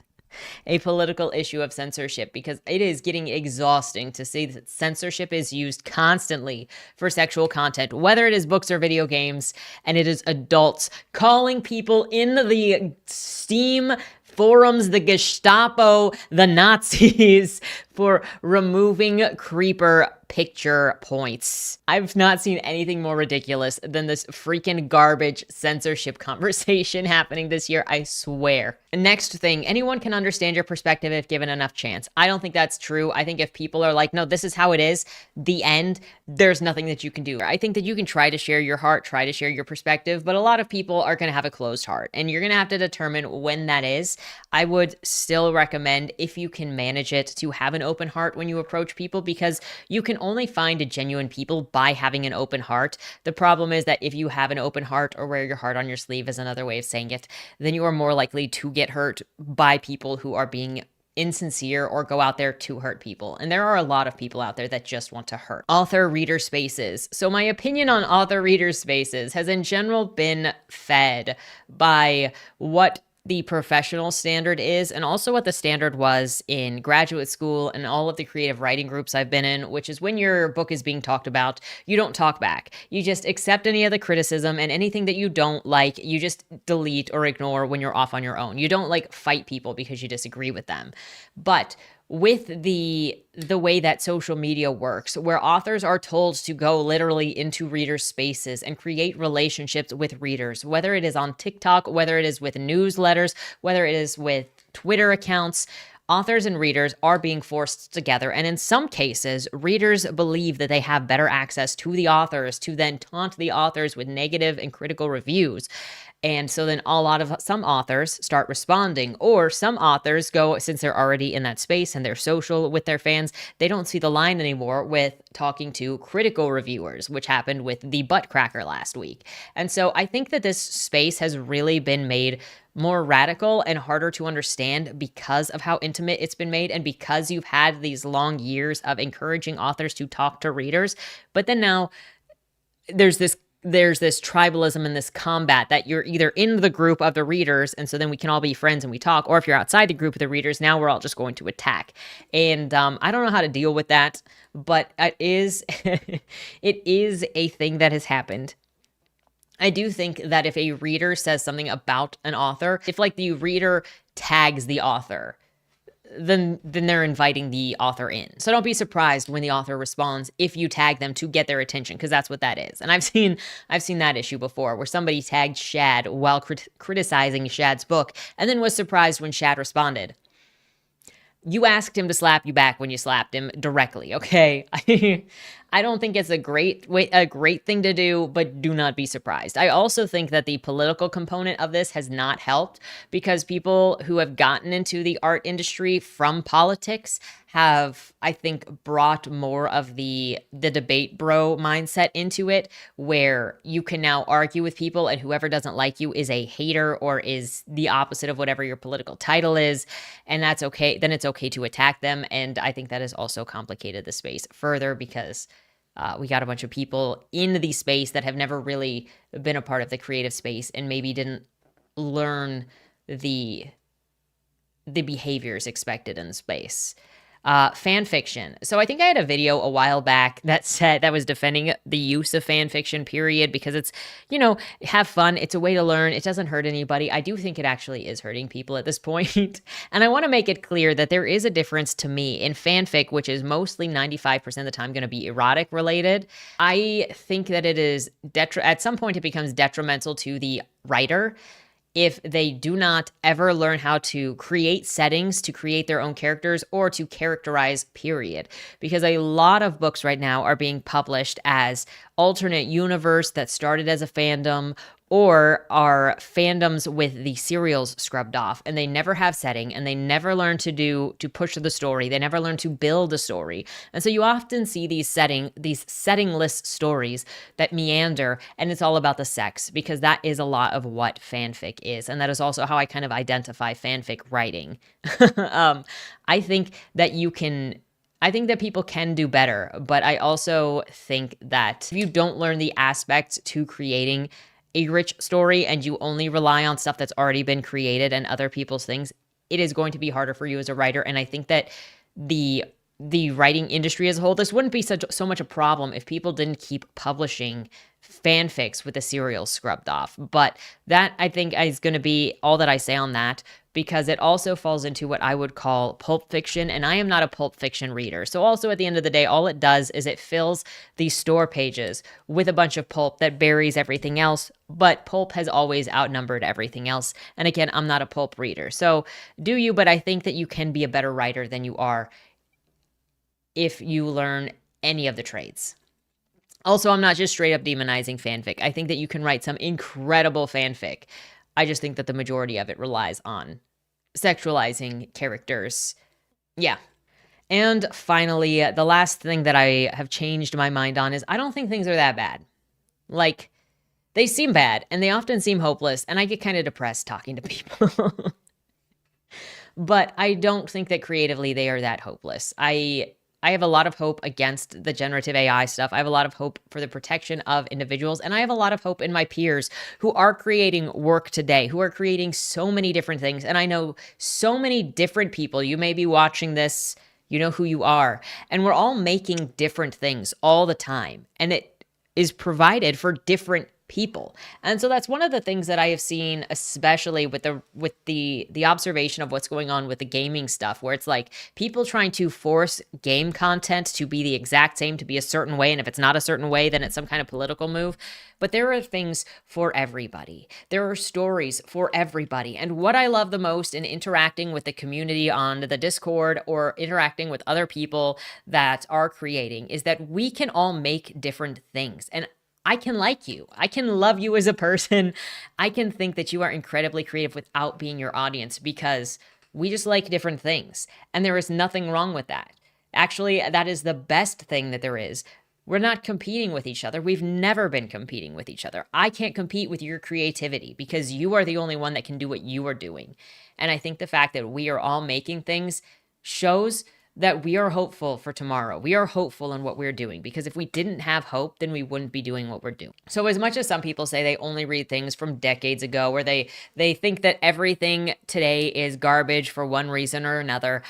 a political issue of censorship, because it is getting exhausting to see that censorship is used constantly for sexual content, whether it is books or video games, and it is adults calling people in the Steam forums, the Gestapo, the Nazis, for removing creeper picture points. I've not seen anything more ridiculous than this freaking garbage censorship conversation happening this year, I swear. Next thing, anyone can understand your perspective if given enough chance. I don't think that's true. I think if people are like, no, this is how it is, the end, there's nothing that you can do. I think that you can try to share your heart, try to share your perspective, but a lot of people are going to have a closed heart, and you're going to have to determine when that is. I would still recommend, if you can manage it, to have an open heart when you approach people, because you can only find genuine people by having an open heart. The problem is that if you have an open heart, or wear your heart on your sleeve is another way of saying it, then you are more likely to get hurt by people who are being insincere or go out there to hurt people. And there are a lot of people out there that just want to hurt. Author reader spaces. So my opinion on author reader spaces has in general been fed by what the professional standard is, and also what the standard was in graduate school and all of the creative writing groups I've been in, which is when your book is being talked about, you don't talk back. You just accept any of the criticism, and anything that you don't like, you just delete or ignore when you're off on your own. You don't like fight people because you disagree with them. But with the way that social media works, where authors are told to go literally into readers' spaces and create relationships with readers, whether it is on TikTok, whether it is with newsletters, whether it is with Twitter accounts, authors and readers are being forced together. And in some cases, readers believe that they have better access to the authors to then taunt the authors with negative and critical reviews. And so then some authors start responding, or some authors go, since they're already in that space and they're social with their fans, they don't see the line anymore with talking to critical reviewers, which happened with the butt cracker last week. And so I think that this space has really been made more radical and harder to understand because of how intimate it's been made, and because you've had these long years of encouraging authors to talk to readers. But then now there's this tribalism and this combat that you're either in the group of the readers, and so then we can all be friends and we talk, or if you're outside the group of the readers, now we're all just going to attack. And I don't know how to deal with that, but it is it is a thing that has happened. I do think that if a reader says something about an author, if like the reader tags the author, then they're inviting the author in. So don't be surprised when the author responds if you tag them to get their attention, because that's what that is. And I've seen that issue before, where somebody tagged Shad while criticizing Shad's book and then was surprised when Shad responded. You asked him to slap you back when you slapped him directly, okay? I don't think it's a great thing to do, but do not be surprised. I also think that the political component of this has not helped, because people who have gotten into the art industry from politics have, I think, brought more of the debate bro mindset into it, where you can now argue with people and whoever doesn't like you is a hater or is the opposite of whatever your political title is, and that's okay. Then it's okay to attack them, and I think that has also complicated the space further, because we got a bunch of people in the space that have never really been a part of the creative space and maybe didn't learn the behaviors expected in the space. Fan fiction. So I think I had a video a while back that was defending the use of fan fiction, period, because it's, have fun. It's a way to learn. It doesn't hurt anybody. I do think it actually is hurting people at this point. And I want to make it clear that there is a difference to me in fanfic, which is mostly 95% of the time going to be erotic related. I think that it is at some point it becomes detrimental to the writer if they do not ever learn how to create settings, to create their own characters, or to characterize, period. Because a lot of books right now are being published as alternate universe that started as a fandom, or are fandoms with the serials scrubbed off, and they never have setting, and they never learn to push the story. They never learn to build a story. And so you often see these settingless stories that meander, and it's all about the sex, because that is a lot of what fanfic is. And that is also how I kind of identify fanfic writing. I think that people can do better, but I also think that if you don't learn the aspects to creating a rich story and you only rely on stuff that's already been created and other people's things, it is going to be harder for you as a writer. And I think that the writing industry as a whole, this wouldn't be so much a problem if people didn't keep publishing fanfics with the serials scrubbed off. But that, I think, is going to be all that I say on that, because it also falls into what I would call pulp fiction, and I am not a pulp fiction reader. So also at the end of the day, all it does is it fills these store pages with a bunch of pulp that buries everything else, but pulp has always outnumbered everything else. And again, I'm not a pulp reader. So do you, but I think that you can be a better writer than you are if you learn any of the trades. Also, I'm not just straight up demonizing fanfic. I think that you can write some incredible fanfic. I just think that the majority of it relies on sexualizing characters. Yeah. And finally, the last thing that I have changed my mind on is I don't think things are that bad. Like, they seem bad, and they often seem hopeless, and I get kind of depressed talking to people. But I don't think that creatively they are that hopeless. I I have a lot of hope against the generative AI stuff. I have a lot of hope for the protection of individuals, and I have a lot of hope in my peers who are creating work today, who are creating so many different things. And I know so many different people. You may be watching this, you know who you are, and we're all making different things all the time. And it is provided for different people. And so that's one of the things that I have seen, especially with the observation of what's going on with the gaming stuff, where it's like people trying to force game content to be the exact same, to be a certain way, and if it's not a certain way, then it's some kind of political move. But there are things for everybody. There are stories for everybody. And what I love the most in interacting with the community on the Discord or interacting with other people that are creating is that we can all make different things. And I can like you. I can love you as a person. I can think that you are incredibly creative without being your audience because we just like different things. And there is nothing wrong with that. Actually, that is the best thing that there is. We're not competing with each other. We've never been competing with each other. I can't compete with your creativity because you are the only one that can do what you are doing. And I think the fact that we are all making things shows that we are hopeful for tomorrow. We are hopeful in what we're doing, because if we didn't have hope, then we wouldn't be doing what we're doing. So as much as some people say they only read things from decades ago, or they think that everything today is garbage for one reason or another,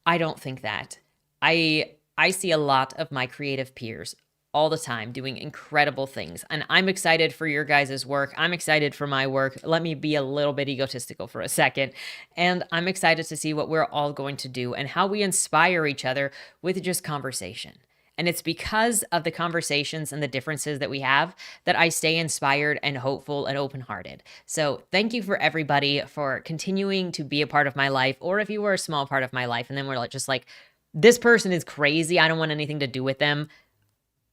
I don't think that. I see a lot of my creative peers all the time doing incredible things. And I'm excited for your guys' work. I'm excited for my work. Let me be a little bit egotistical for a second. And I'm excited to see what we're all going to do and how we inspire each other with just conversation. And it's because of the conversations and the differences that we have that I stay inspired and hopeful and open-hearted. So thank you for everybody for continuing to be a part of my life, or if you were a small part of my life and then we're just like, this person is crazy, I don't want anything to do with them.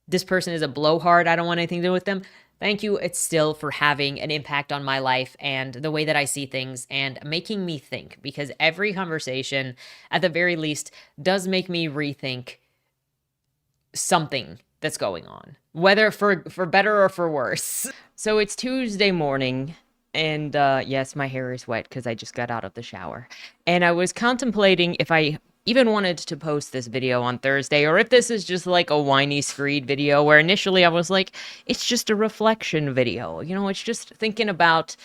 This person is a blowhard, I don't want anything to do with them. Thank you, it's still for having an impact on my life and the way that I see things and making me think, because every conversation, at the very least, does make me rethink something that's going on, whether for better or for worse. So it's Tuesday morning, and yes, my hair is wet because I just got out of the shower. And I was contemplating if I even wanted to post this video on Thursday, or if this is just like a whiny screed video, where initially I was like, it's just a reflection video. You know, it's just thinking about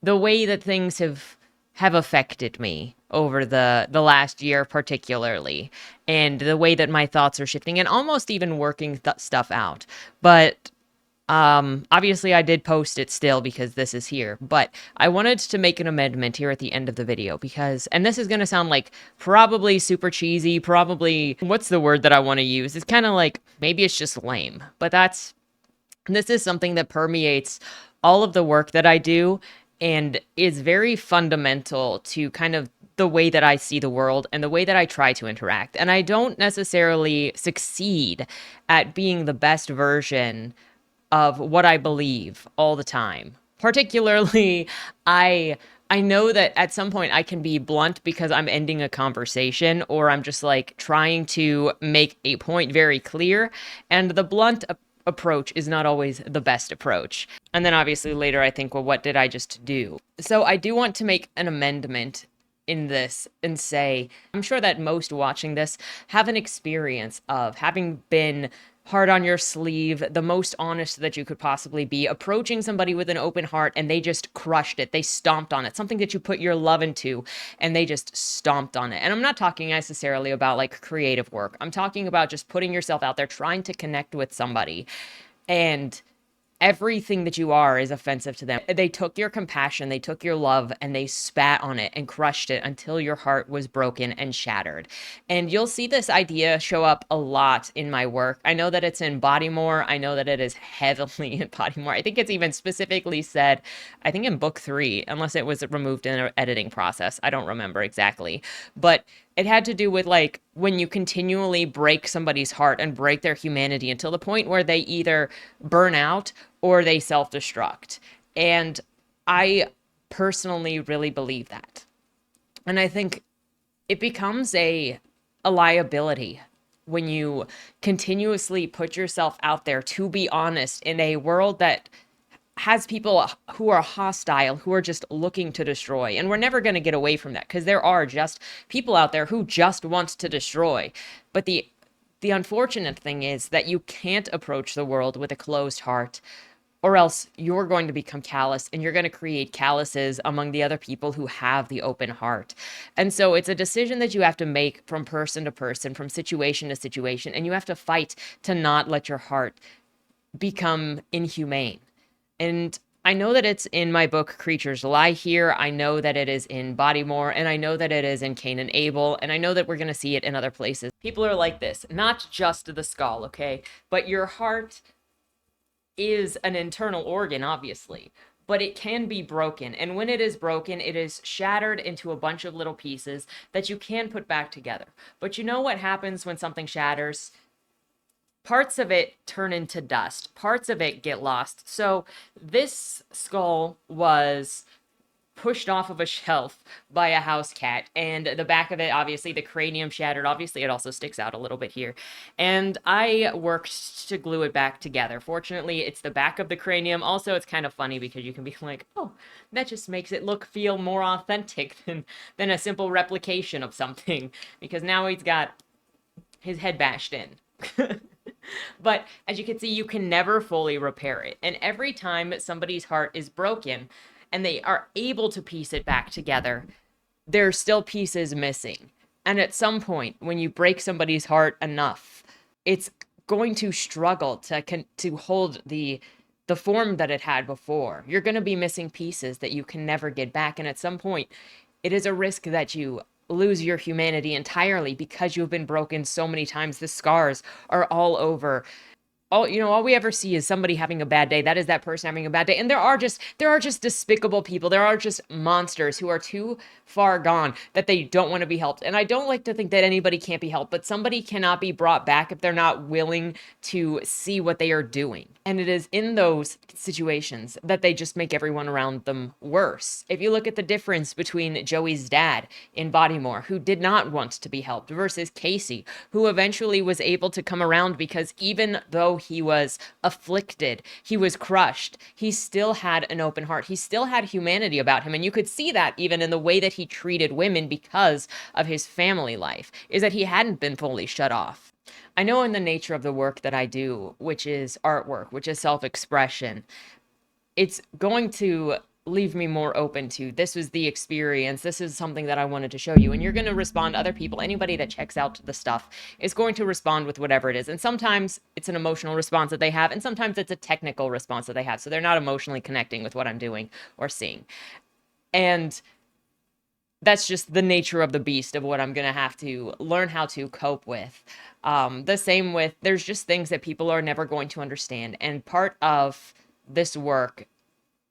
the way that things have affected me over the last year particularly, and the way that my thoughts are shifting, and almost even working stuff out. But obviously I did post it still because this is here, but I wanted to make an amendment here at the end of the video because, and this is going to sound like probably super cheesy, probably, what's the word that I want to use? It's kind of like, maybe it's just lame, but this is something that permeates all of the work that I do and is very fundamental to kind of the way that I see the world and the way that I try to interact. And I don't necessarily succeed at being the best version of what I believe all the time. Particularly, I know that at some point I can be blunt because I'm ending a conversation, or I'm just like trying to make a point very clear, and the blunt approach is not always the best approach. And then obviously later I think, well, what did I just do? So I do want to make an amendment in this and say, I'm sure that most watching this have an experience of having been hard on your sleeve, the most honest that you could possibly be, approaching somebody with an open heart, and they just crushed it. They stomped on it. Something that you put your love into, and they just stomped on it. And I'm not talking necessarily about like creative work. I'm talking about just putting yourself out there, trying to connect with somebody, and everything that you are is offensive to them. They took your compassion, they took your love, and they spat on it and crushed it until your heart was broken and shattered. And you'll see this idea show up a lot in my work. I know that it's in Bodymore. I know that it is heavily in Bodymore. I think it's even specifically said, I think in book 3, unless it was removed in an editing process. I don't remember exactly. But it had to do with like when you continually break somebody's heart and break their humanity until the point where they either burn out or they self-destruct. And I personally really believe that. And I think it becomes a liability when you continuously put yourself out there to be honest in a world that has people who are hostile, who are just looking to destroy. And we're never going to get away from that because there are just people out there who just want to destroy. But the The unfortunate thing is that you can't approach the world with a closed heart, or else you're going to become callous and you're going to create calluses among the other people who have the open heart. And so it's a decision that you have to make from person to person, from situation to situation, and you have to fight to not let your heart become inhumane. And I know that it's in my book, Creatures Lie Here. I know that it is in Bodymore, and I know that it is in Cain and Abel, and I know that we're going to see it in other places. People are like this, not just the skull, okay? But your heart is an internal organ, obviously, but it can be broken. And when it is broken, it is shattered into a bunch of little pieces that you can put back together. But you know what happens when something shatters? Parts of it turn into dust, parts of it get lost. So this skull was pushed off of a shelf by a house cat, and the back of it, obviously the cranium shattered. Obviously it also sticks out a little bit here, and I worked to glue it back together. Fortunately, it's the back of the cranium. Also, it's kind of funny because you can be like, oh, that just makes it feel more authentic than a simple replication of something, because now he's got his head bashed in. But as you can see, you can never fully repair it. And every time somebody's heart is broken and they are able to piece it back together, there are still pieces missing. And at some point, when you break somebody's heart enough, it's going to struggle to hold the form that it had before. You're going to be missing pieces that you can never get back. And at some point, it is a risk that you lose your humanity entirely because you've been broken so many times. The scars are all over. All we ever see is somebody having a bad day. That is that person having a bad day. And there are just despicable people. There are just monsters who are too far gone that they don't want to be helped. And I don't like to think that anybody can't be helped, but somebody cannot be brought back if they're not willing to see what they are doing. And it is in those situations that they just make everyone around them worse. If you look at the difference between Joey's dad in Bodymore, who did not want to be helped, versus Casey, who eventually was able to come around because even though he was afflicted, he was crushed, he still had an open heart. He still had humanity about him. And you could see that even in the way that he treated women because of his family life, is that he hadn't been fully shut off. I know in the nature of the work that I do, which is artwork, which is self-expression, it's going to leave me more open to, this was the experience, this is something that I wanted to show you. And you're going to respond, other people, anybody that checks out the stuff is going to respond with whatever it is. And sometimes it's an emotional response that they have, and sometimes it's a technical response that they have. So they're not emotionally connecting with what I'm doing or seeing. And that's just the nature of the beast of what I'm going to have to learn how to cope with. The same with, there's just things that people are never going to understand. And part of this work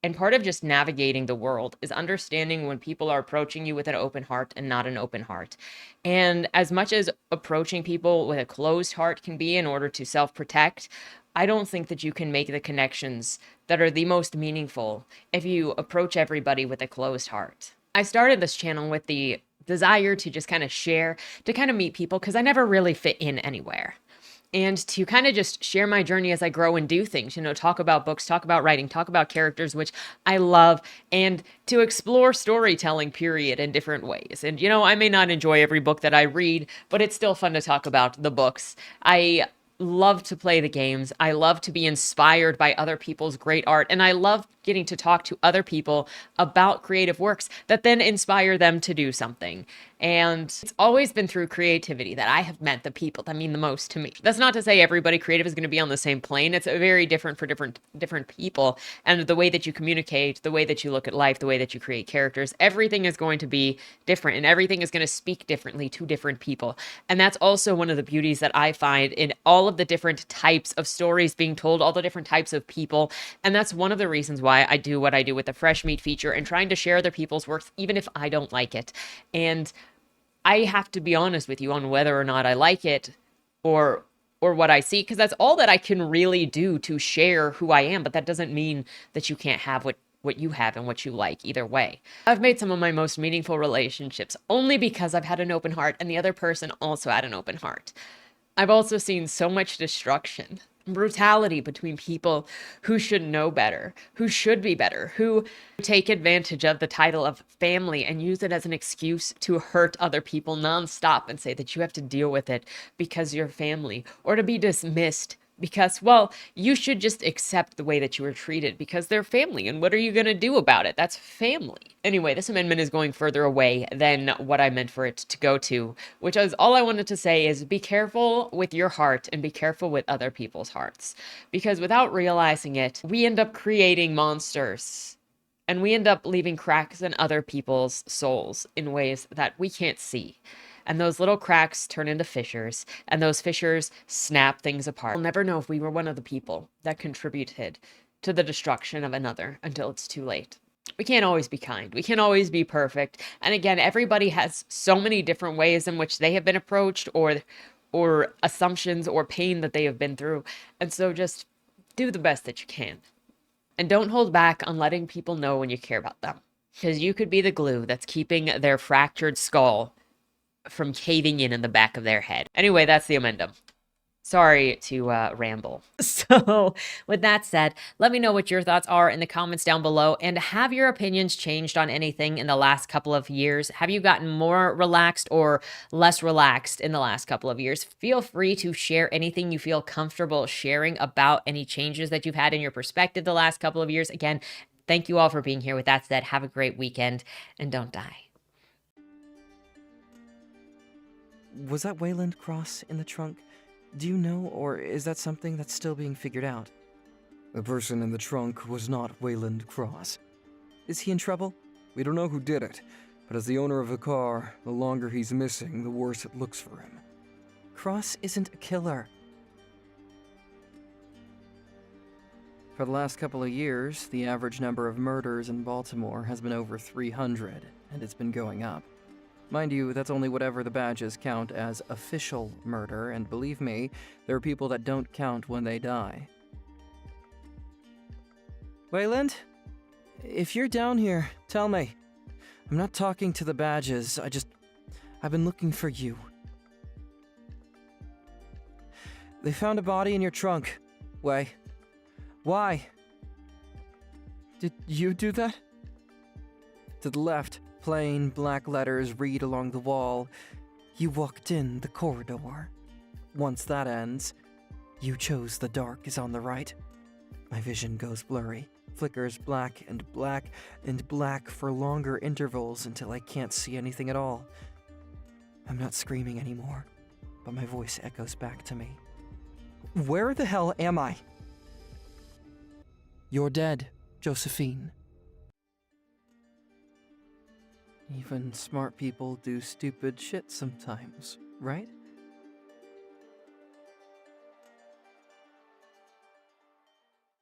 and part of just navigating the world is understanding when people are approaching you with an open heart and not an open heart. And as much as approaching people with a closed heart can be in order to self-protect, I don't think that you can make the connections that are the most meaningful if you approach everybody with a closed heart. I started this channel with the desire to just kind of share, to kind of meet people, because I never really fit in anywhere. And to kind of just share my journey as I grow and do things, talk about books, talk about writing, talk about characters, which I love, and to explore storytelling, period, in different ways. And, I may not enjoy every book that I read, but it's still fun to talk about the books. I love to play the games. I love to be inspired by other people's great art. And I love getting to talk to other people about creative works that then inspire them to do something. And it's always been through creativity that I have met the people that mean the most to me. That's not to say everybody creative is going to be on the same plane. It's very different for different people. And the way that you communicate, the way that you look at life, the way that you create characters, everything is going to be different, and everything is going to speak differently to different people. And that's also one of the beauties that I find in all of the different types of stories being told, all the different types of people. And that's one of the reasons why I do what I do with the Fresh Meat feature and trying to share other people's works, even if I don't like it. And I have to be honest with you on whether or not I like it or what I see, because that's all that I can really do to share who I am. But that doesn't mean that you can't have what you have and what you like either way. I've made some of my most meaningful relationships only because I've had an open heart and the other person also had an open heart. I've also seen so much destruction. brutality between people who should know better, who should be better, who take advantage of the title of family and use it as an excuse to hurt other people nonstop and say that you have to deal with it because you're family, or to be dismissed because, well, you should just accept the way that you were treated because they're family. And what are you going to do about it? That's family. Anyway, this amendment is going further away than what I meant for it to go to, which is all I wanted to say is be careful with your heart and be careful with other people's hearts. Because without realizing it, we end up creating monsters. And we end up leaving cracks in other people's souls in ways that we can't see. And those little cracks turn into fissures, and those fissures snap things apart. We'll never know if we were one of the people that contributed to the destruction of another until it's too late. We can't always be kind. We can't always be perfect. And again, everybody has so many different ways in which they have been approached or assumptions or pain that they have been through. And so just do the best that you can. And don't hold back on letting people know when you care about them. Because you could be the glue that's keeping their fractured skull from caving in the back of their head. Anyway, that's the amendum. Sorry to ramble. So with that said, let me know what your thoughts are in the comments down below. And have your opinions changed on anything in the last couple of years? Have you gotten more relaxed or less relaxed in the last couple of years? Feel free to share anything you feel comfortable sharing about any changes that you've had in your perspective the last couple of years. Again, thank you all for being here. With that said, have a great weekend and don't die. Was that Wayland Cross in the trunk? Do you know, or is that something that's still being figured out? The person in the trunk was not Wayland Cross. Is he in trouble? We don't know who did it, but as the owner of the car, the longer he's missing, the worse it looks for him. Cross isn't a killer. For the last couple of years, the average number of murders in Baltimore has been over 300, and it's been going up. Mind you, that's only whatever the badges count as official murder, and believe me, there are people that don't count when they die. Wayland? If you're down here, tell me. I'm not talking to the badges, I've been looking for you. They found a body in your trunk. Why? Did you do that? To the left. Plain black letters read along the wall. You walked in the corridor. Once that ends, you chose the dark is on the right. My vision goes blurry, flickers black and black and black for longer intervals until I can't see anything at all. I'm not screaming anymore, but my voice echoes back to me. Where the hell am I? You're dead, Josephine. Even smart people do stupid shit sometimes, right?